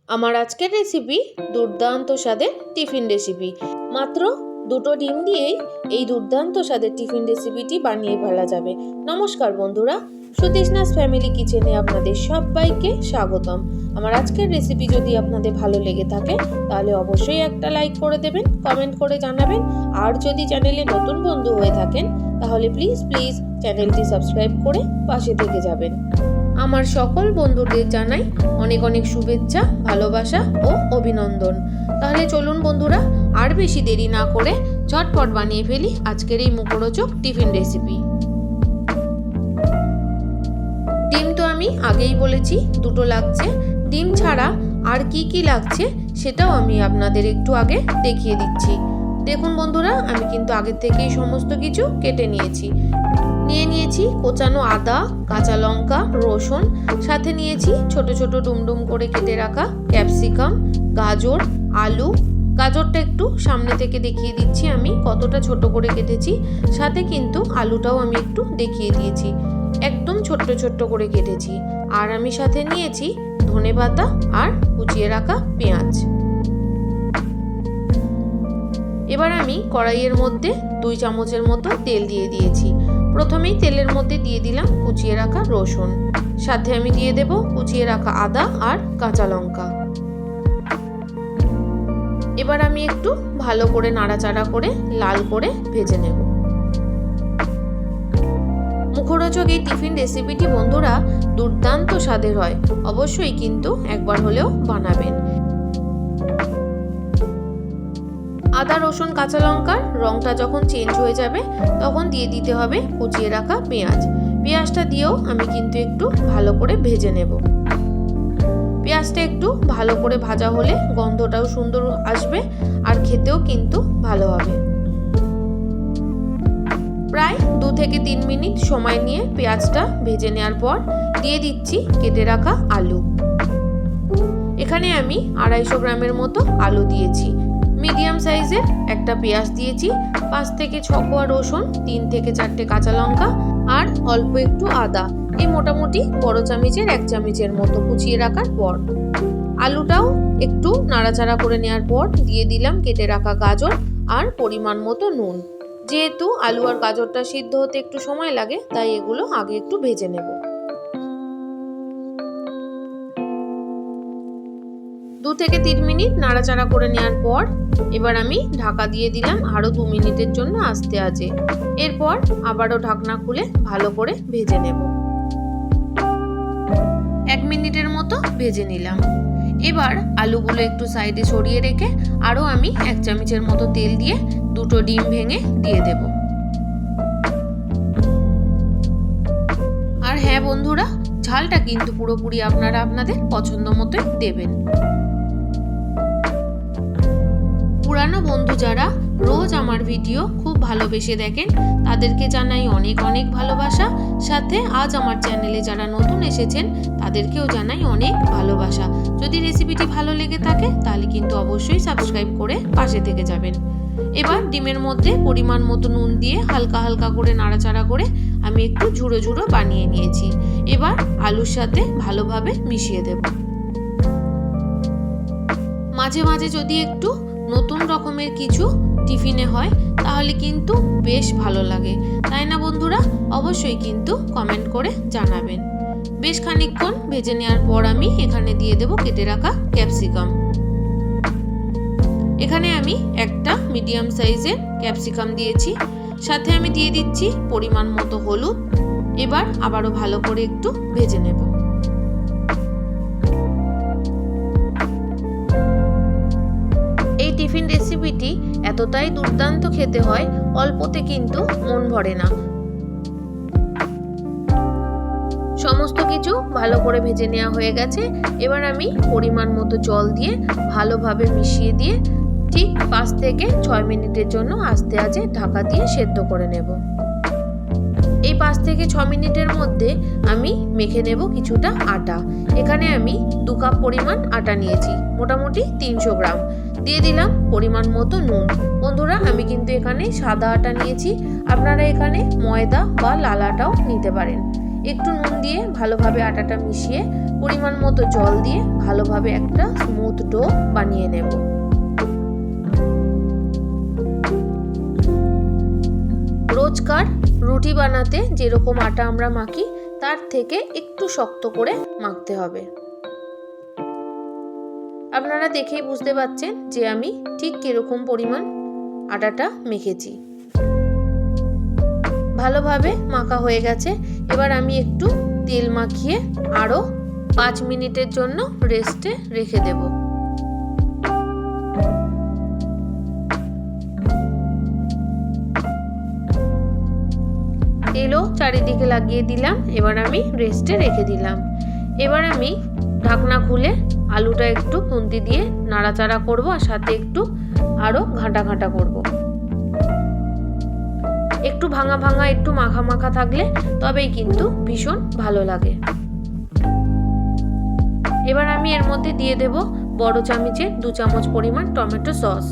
আমার আজকের রেসিপি দুর্দান্ত স্বাদের টিফিন রেসিপি। মাত্র দুটো ডিম দিয়েই এই দুর্দান্ত স্বাদের টিফিন রেসিপিটি বানিয়ে ফেলা যাবে। নমস্কার বন্ধুরা, সুতৃষ্ণাস ফ্যামিলি কিচেনে আপনাদের সবাইকে স্বাগতম। আমার আজকের রেসিপি যদি আপনাদের ভালো লেগে থাকে তাহলে অবশ্যই একটা লাইক করে দেবেন, কমেন্ট করে জানাবেন। আর যদি চ্যানেলে নতুন বন্ধু হয়ে থাকেন তাহলে প্লিজ চ্যানেলটি সাবস্ক্রাইব করে পাশে থেকে যাবেন। আমার সকল বন্ধুদের জানাই অনেক অনেক শুভেচ্ছা, ভালোবাসা ও অভিনন্দন। তাহলে চলুন বন্ধুরা, আর বেশি দেরি না করে ঝটপট বানিয়ে ফেলি আজকের এই মুখরোচক টিফিন রেসিপি। ডিম তো আমি আগেই বলেছি দুটো লাগছে। ডিম ছাড়া আর কি লাগছে সেটাও আমি আপনাদের একটু আগে দেখিয়ে দিচ্ছি। দেখুন বন্ধুরা, আমি কিন্তু আগের থেকেই সমস্ত কিছু কেটে নিয়েছি। নিয়েছি কোচানো আদা, কাঁচা লঙ্কা, রসুন, সাথে নিয়েছি ছোট ছোট ডুমডুম করে কেটে রাখা ক্যাপসিকাম, গাজর, আলু। গাজরটা একটু সামনে থেকে দেখিয়ে দিচ্ছি আমি কতটা ছোট করে কেটেছি, সাথে কিন্তু আলুটাও আমি একটু দেখিয়ে দিয়েছি, একদম ছোট্ট ছোট্ট করে কেটেছি। আর আমি সাথে নিয়েছি ধনেপাতা আর কুচিয়ে রাখা পেঁয়াজ। এবার আমি কড়াইয়ের মধ্যে 2 চামচের মতো তেল দিয়ে দিয়েছি। প্রথমেই তেলের মধ্যে দিয়ে দিলাম কুচিয়ে রাখা রসুন, সাথে আমি দিয়ে দেব কুচিয়ে রাখা আদা আর কাঁচা লঙ্কা। এবার আমি একটু ভালো করে নাড়াচাড়া করে লাল করে ভেজে নেব। মুখরোচক এই টিফিন রেসিপিটি বন্ধুরা দুর্দান্ত স্বাদের হয়, অবশ্যই কিন্তু একবার হলেও বানাবেন। আদা, রসুন, কাঁচা লঙ্কার রংটা যখন চেঞ্জ হয়ে যাবে তখন দিয়ে দিতে হবে কুচিয়ে রাখা পেঁয়াজ। পেঁয়াজটা দিয়েও আমি কিন্তু একটু ভালো করে ভেজে নেব। পেঁয়াজটা একটু ভালো করে ভাজা হলে গন্ধটাও সুন্দর আসবে আর খেতেও কিন্তু ভালো হবে। প্রায় 2 থেকে 3 মিনিট সময় নিয়ে পেঁয়াজটা ভেজে নেওয়ার পর দিয়ে দিচ্ছি কেটে রাখা আলু। এখানে আমি 250 গ্রামের মতো আলু দিয়েছি। মিডিয়াম সাইজের একটা পেঁয়াজ দিয়েছি, 5 থেকে 6 কোয়া রসুন, 3 থেকে 4টে কাঁচা লঙ্কা আর অল্প একটু আদা। এই মোটামুটি বড় চামচের 1 চামচের মতো কুচিয়ে রাখার পর আলুটাও একটু নাড়াচাড়া করে নেওয়ার পর দিয়ে দিলাম কেটে রাখা গাজর আর পরিমাণ মতো নুন। যেহেতু আলু আর গাজরটা সিদ্ধ হতে একটু সময় লাগে তাই এগুলো আগে একটু ভেজে নেব। 2 থেকে 3 মিনিট নাড়াচাড়া করে নেওয়ার পর এবার আমি ঢাকা দিয়ে দিলাম আরো 2 মিনিটের জন্য আস্তে আঁচে। এরপর আবারও ঢাকনা খুলে ভালো করে ভেজে নেব। 1 মিনিটের মতো ভেজে নিলাম। এবার আলুগুলো একটু সাইডে সরিয়ে রেখে আরো আমি 1 চামচের মতো তেল দিয়ে 2টো ডিম ভেঙে দিয়ে দেব। আর হ্যাঁ বন্ধুরা, ঝালটা কিন্তু পুরোপুরি আপনারা আপনাদের পছন্দ মতোই দেবেন। পুরানো বন্ধু যারা রোজ আমার ভিডিও খুব ভালোবেসে দেখেন তাদেরকে জানাই অনেক অনেক ভালোবাসা, সাথে আজ আমার চ্যানেলে যারা নতুন এসেছেন তাদেরকেও জানাই অনেক ভালোবাসা। যদি রেসিপিটি ভালো লেগে থাকে তাহলে কিন্তু অবশ্যই সাবস্ক্রাইব করে পাশে থেকে যাবেন। এবার ডিমের মধ্যে পরিমাণ মতো নুন দিয়ে হালকা হালকা করে নাড়াচাড়া করে আমি একটু ঝুড়ো ঝুড়ো বানিয়ে নিয়েছি। এবার আলুর সাথে ভালোভাবে মিশিয়ে দেব। মাঝে মাঝে যদি একটু নতুন রকমের কিছু টিফিনে হয় তাহলে কিন্তু বেশ ভালো লাগে, তাই না বন্ধুরা? অবশ্যই কিন্তু কমেন্ট করে জানাবেন। বেশ খানিকক্ষণ ভেজে নেওয়ার পর আমি এখানে দিয়ে দেব কেটে রাখা ক্যাপসিকাম। এখানে আমি একটা মিডিয়াম সাইজের ক্যাপসিকাম দিয়েছি, সাথে আমি দিয়ে দিচ্ছি পরিমাণ মতো হলুদ। এবার আবারও ভালো করে একটু ভেজে নেব। এই টিফিন রেসিপিটি এতটাই দুর্দান্ত খেতে হয়, অল্পতে কিন্তু মন ভরে না। সমস্ত কিছু ভালো করে ভেজে নেওয়া হয়ে গেছে। এবার আমি পরিমাণ মতো জল দিয়ে ভালোভাবে মিশিয়ে দিয়ে ঠিক 5 থেকে 6 মিনিটের জন্য আস্তে আঁচে ঢাকা দিয়ে সেদ্ধ করে নেব। এই 5 থেকে 6 মিনিটের মধ্যে আমি মেখে নেব কিছুটা আটা। এখানে আমি 2 কাপ পরিমাণ আটা নিয়েছি, মোটামুটি 300 গ্রাম। দিয়ে দিলাম পরিমাণ মতো নুন। বন্ধুরা, আমি কিন্তু এখানে সাদা আটা নিয়েছি, আপনারা এখানে ময়দা বা লাল আটাও নিতে পারেন। একটু নুন দিয়ে ভালোভাবে আটাটা মিশিয়ে পরিমাণ মতো জল দিয়ে ভালোভাবে একটা স্মুথ ডো বানিয়ে নেব। রোজকার রুটি বানাতে যেরকম আটা আমরা মাখি তার থেকে একটু শক্ত করে মাখতে হবে। আপনারা দেখেই বুঝতে পারছেন যে আমি ঠিক কিরকম পরিমাণ আটাটা মেখেছি। ভালোভাবে মাখা হয়ে গেছে। এবার আমি একটু তেল মাখিয়ে আরো 5 মিনিটের জন্য রেস্টে রেখে দেব। তেলও চারিদিকে লাগিয়ে দিলাম। এবার আমি রেস্টে রেখে দিলাম। এবার আমি ঢাকনা খুলে আলুটা একটু খুন্তি দিয়ে নাড়াচাড়া করব আর সাথে একটু আরো ঘাঁটা ঘাঁটা করব। একটু ভাঙা ভাঙা একটু মাখা মাখা থাকলে তবেই কিন্তু ভীষণ ভালো লাগে। এবার আমি এর মধ্যে দিয়ে দেব বড় চামচের 2 চামচ পরিমাণ টমেটো সস।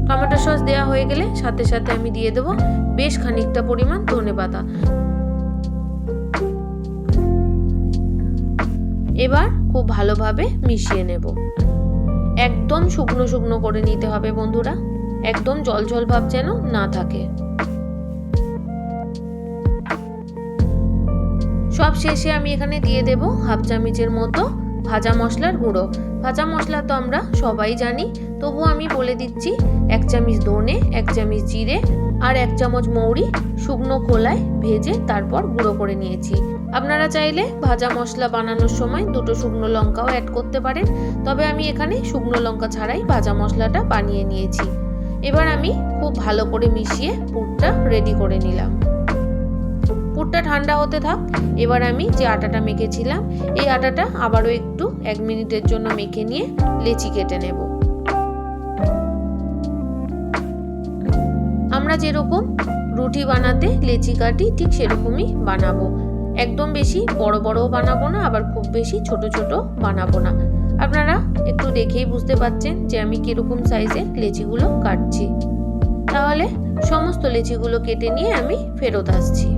টমেটো সস দেওয়া হয়ে গেলে সাথে সাথে আমি দিয়ে দেব বেশ খানিকটা পরিমাণ ধনেপাতা। এবার খুব ভালোভাবে মিশিয়ে নেব। একদম শুকনো শুকনো করে নিতে হবে বন্ধুরা, একদম জল জল ভাব যেন না থাকে। সব শেষে আমি এখানে দিয়ে দেব হাফ চামচের মতো ভাজা মশলার গুঁড়ো। ভাজা মশলা তো আমরা সবাই জানি, তবুও আমি বলে দিচ্ছি 1 চামচ ধনে, 1 চামচ জিরে আর 1 চামচ মৌরি শুকনো খোলায় ভেজে তারপর গুঁড়ো করে নিয়েছি। আপনারা চাইলে ভাজা মশলা বানানোর সময় 2টো শুকনো লঙ্কাও অ্যাড করতে পারেন, তবে আমি এখানে শুকনো লঙ্কা ছাড়াই ভাজা মশলাটা বানিয়ে নিয়েছি। এবার আমি খুব ভালো করে মিশিয়ে পুরটা রেডি করে নিলাম। পুরটা ঠান্ডা হতে থাক। এবার আমি যে আটাটা মেখেছিলাম এই আটাটা আবারও একটু 1 মিনিটের জন্য মেখে নিয়ে লেচি কেটে নেব। আমরা যেরকম রুটি বানাতে লেচি কাটি ঠিক সেরকমই বানাবো। একদম বেশি বড় বড়ও বানাবো না, আবার খুব বেশি ছোট ছোট বানাবো না। আপনারা একটু দেখেই বুঝতে পারছেন যে আমি কিরকম সাইজের লেচিগুলো কাটছি। তাহলে সমস্ত লেচিগুলো কেটে নিয়ে আমি ফেরত আসছি।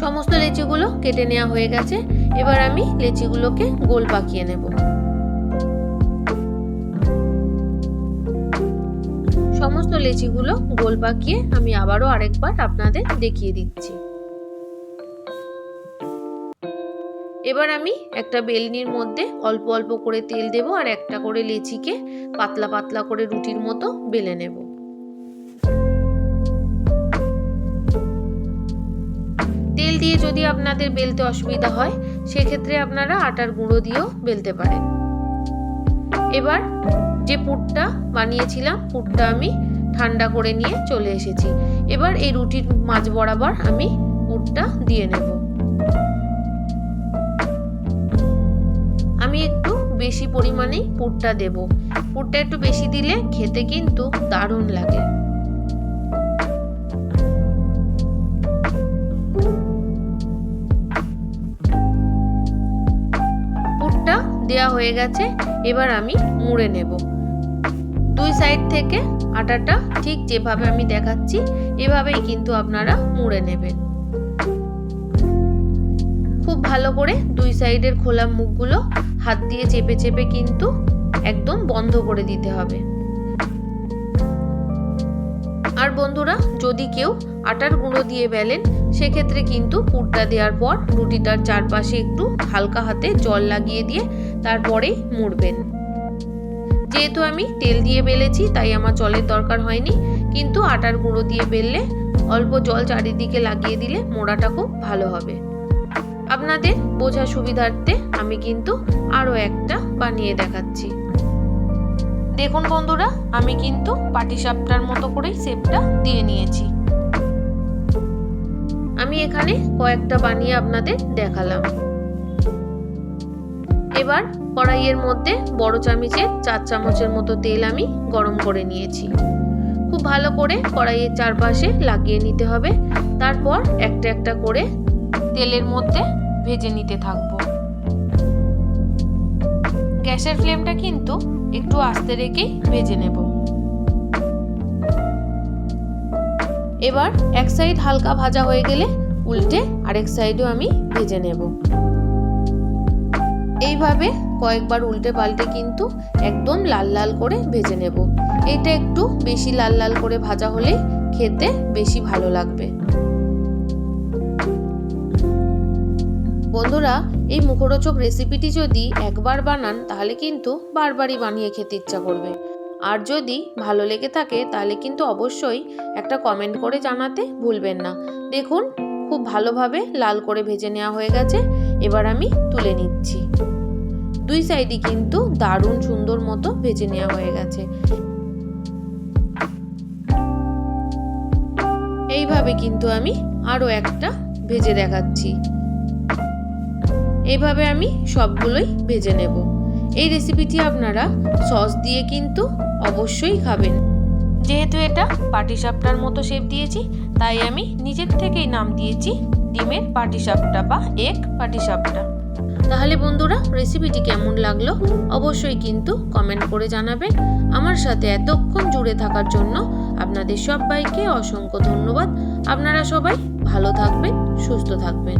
সমস্ত লেচিগুলো কেটে নেওয়া হয়ে গেছে। এবার আমি লেচিগুলোকে গোল পাকিয়ে নেব। সমস্ত লেচিগুলো গোল পাকিয়ে আমি আবারও আরেকবার আপনাদের দেখিয়ে দিচ্ছি। এবার আমি একটা বেলনির মধ্যে অল্প অল্প করে তেল দেব আর একটা করে লেচিকে পাতলা পাতলা করে রুটির মতো বেলে নেব। তেল দিয়ে যদি আপনাদের বেলতে অসুবিধা হয় সেক্ষেত্রে আপনারা আটার গুঁড়ো দিয়েও বেলতে পারেন। এবার যে পুরটা বানিয়েছিলাম পুরটা আমি ঠান্ডা করে নিয়ে চলে এসেছি। এবার এই রুটির মাঝ বরাবর আমি পুরটা দিয়ে নেব। আমি একটু বেশি পরিমাণেই পুরটা দেব। পুরটা একটু বেশি দিলে খেতে কিন্তু দারুণ লাগে। পুরটা দেওয়া হয়ে গেছে। এবার আমি মুড়ে নেব। 2 সাইড থেকে আটাটা ঠিক যেভাবে আমি দেখাচ্ছি এভাবেই কিন্তু আপনারা মুড়ে নেবেন। খুব ভালো করে 2 সাইডের খোলা মুখগুলো হাত দিয়ে চেপে চেপে কিন্তু একদম বন্ধ করে দিতে হবে। আর বন্ধুরা, যদি কেউ আটার গুঁড়ো দিয়ে বেলেন সেক্ষেত্রে কিন্তু পুরটা দেওয়ার পর রুটিটার চারপাশে একটু হালকা হাতে জল লাগিয়ে দিয়ে তারপরেই মুড়বেন। যেহেতু আমি তেল দিয়ে বেলেছি তাই আমার জলের দরকার হয়নি, কিন্তু আটার গুঁড়ো দিয়ে বেললে অল্প জল চারিদিকে লাগিয়ে দিলে মোড়াটা খুব ভালো হবে। আপনাদের বোঝার সুবিধার্থে আমি কিন্তু আরো একটা বানিয়ে দেখাচ্ছি। দেখুন বন্ধুরা, আমি কিন্তু পাটিসাপটার মতো করেই শেপটা দিয়ে নিয়েছি। আমি এখানে কয়েকটা বানিয়ে আপনাদের দেখালাম। এবার কড়াইয়ের মধ্যে বড় চামচের 4 চামচের মতো তেল আমি গরম করে নিয়েছি। খুব ভালো করে কড়াইয়ের চারপাশে লাগিয়ে নিতে হবে। তারপর একটা একটা করে তেলের মধ্যে ভেজে নিতে থাকবো। গ্যাসের ফ্লেমটা কিন্তু একটু আস্তে রেখেই ভেজে নেব। এবার এক সাইড হালকা ভাজা হয়ে গেলে উল্টে আরেক সাইডও আমি ভেজে নেব। এইভাবে কয়েকবার উল্টে পাল্টে কিন্তু একদম লাল লাল করে ভেজে নেব। এটা একটু বেশি লাল লাল করে ভাজা হলেই খেতে বেশি ভালো লাগবে। বন্ধুরা, এই মুখরোচক রেসিপিটি যদি একবার বানান তাহলে কিন্তু বারবারই বানিয়ে খেতে ইচ্ছা করবে। আর যদি ভালো লেগে থাকে তাহলে কিন্তু অবশ্যই একটা কমেন্ট করে জানাতে ভুলবেন না। দেখুন, খুব ভালোভাবে লাল করে ভেজে নেওয়া হয়ে গেছে। এবার আমি তুলে নিচ্ছি। দুই সাইডই কিন্তু দারুণ সুন্দর মতো ভেজে নেওয়া হয়ে গেছে। এইভাবে কিন্তু আমি আরো একটা ভেজে দেখাচ্ছি। এইভাবে আমি সবগুলোই ভেজে নেব। এই রেসিপিটি আপনারা সস দিয়ে কিন্তু অবশ্যই খাবেন। যেহেতু এটা পাটিসাপটার মতো শেপ দিয়েছি, তাই আমি নিজের থেকেই নাম দিয়েছি ডিমের পাটিসাপটা বা এগ পাটিসাপটা। তাহলে বন্ধুরা, রেসিপিটি কেমন লাগলো অবশ্যই কিন্তু কমেন্ট করে জানাবেন। আমার সাথে এতক্ষণ জুড়ে থাকার জন্য আপনাদের সবাইকে অসংখ্য ধন্যবাদ। আপনারা সবাই ভালো থাকবেন, সুস্থ থাকবেন।